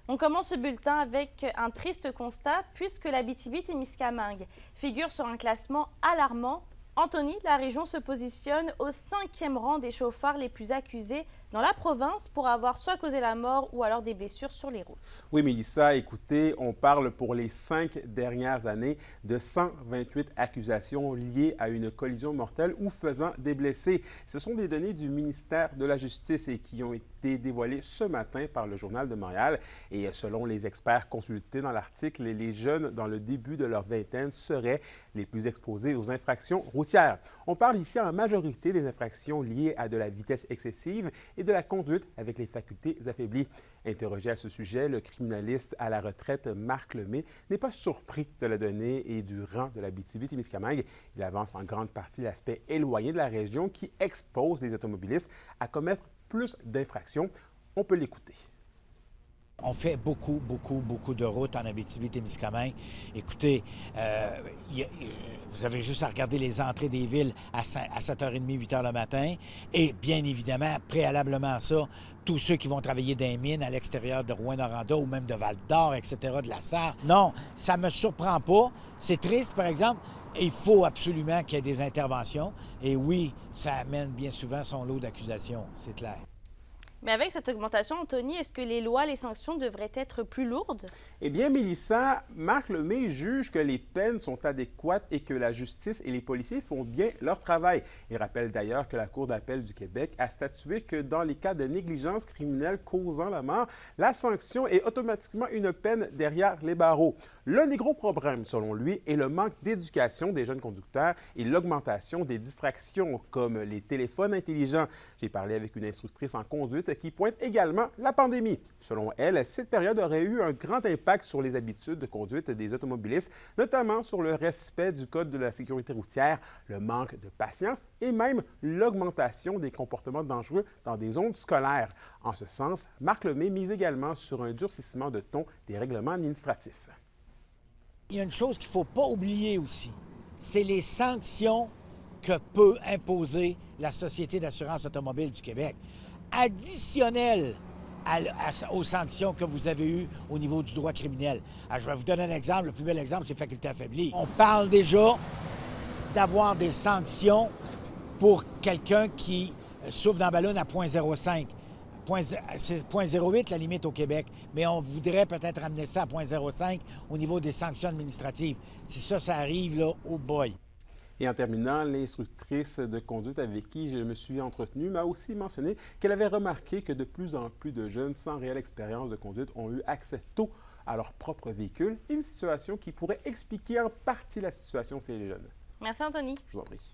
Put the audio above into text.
On commence ce bulletin avec un triste constat puisque l'Abitibi-Témiscamingue figure sur un classement alarmant. Anthony, la région se positionne au 5e rang des chauffards les plus accusés dans la province pour avoir soit causé la mort ou alors des blessures sur les routes. Oui, Mélissa, écoutez, on parle pour les 5 dernières années de 128 accusations liées à une collision mortelle ou faisant des blessés. Ce sont des données du ministère de la Justice et qui ont été dévoilées ce matin par le Journal de Montréal. Et selon les experts consultés dans l'article, les jeunes dans le début de leur vingtaine seraient les plus exposés aux infractions routières. On parle ici en majorité des infractions liées à de la vitesse excessive et de la conduite avec les facultés affaiblies. Interrogé à ce sujet, le criminaliste à la retraite Marc Lemay n'est pas surpris de la donnée et du rang de l'Abitibi-Témiscamingue. Il avance en grande partie l'aspect éloigné de la région qui expose les automobilistes à commettre plus d'infractions. On peut l'écouter. On fait beaucoup de routes en Abitibi-Témiscamingue. Écoutez, vous avez juste à regarder les entrées des villes à 7h30, 8h le matin. Et bien évidemment, préalablement à ça, tous ceux qui vont travailler dans les mines à l'extérieur de Rouyn-Noranda ou même de Val-d'Or, etc., de la Sarre. Non, ça ne me surprend pas. C'est triste, par exemple. Il faut absolument qu'il y ait des interventions. Et oui, ça amène bien souvent son lot d'accusations, c'est clair. Mais avec cette augmentation, Anthony, est-ce que les lois, les sanctions devraient être plus lourdes? Eh bien, Mélissa, Marc Lemay juge que les peines sont adéquates et que la justice et les policiers font bien leur travail. Il rappelle d'ailleurs que la Cour d'appel du Québec a statué que dans les cas de négligence criminelle causant la mort, la sanction est automatiquement une peine derrière les barreaux. L'un des gros problèmes, selon lui, est le manque d'éducation des jeunes conducteurs et l'augmentation des distractions, comme les téléphones intelligents. J'ai parlé avec une instructrice en conduite qui pointe également la pandémie. Selon elle, cette période aurait eu un grand impact sur les habitudes de conduite des automobilistes, notamment sur le respect du Code de la sécurité routière, le manque de patience et même l'augmentation des comportements dangereux dans des zones scolaires. En ce sens, Marc Lemay mise également sur un durcissement de ton des règlements administratifs. Il y a une chose qu'il ne faut pas oublier aussi, c'est les sanctions que peut imposer la Société d'assurance automobile du Québec, additionnelles aux sanctions que vous avez eues au niveau du droit criminel. Alors, je vais vous donner un exemple. Le plus bel exemple, c'est faculté affaiblie. On parle déjà d'avoir des sanctions pour quelqu'un qui souffle dans la ballonne à 0,05. C'est 0,08 la limite au Québec, mais on voudrait peut-être ramener ça à 0,05 au niveau des sanctions administratives. Si ça arrive, là, oh boy! Et en terminant, l'instructrice de conduite avec qui je me suis entretenu m'a aussi mentionné qu'elle avait remarqué que de plus en plus de jeunes sans réelle expérience de conduite ont eu accès tôt à leur propre véhicule, une situation qui pourrait expliquer en partie la situation chez les jeunes. Merci, Anthony. Je vous en prie.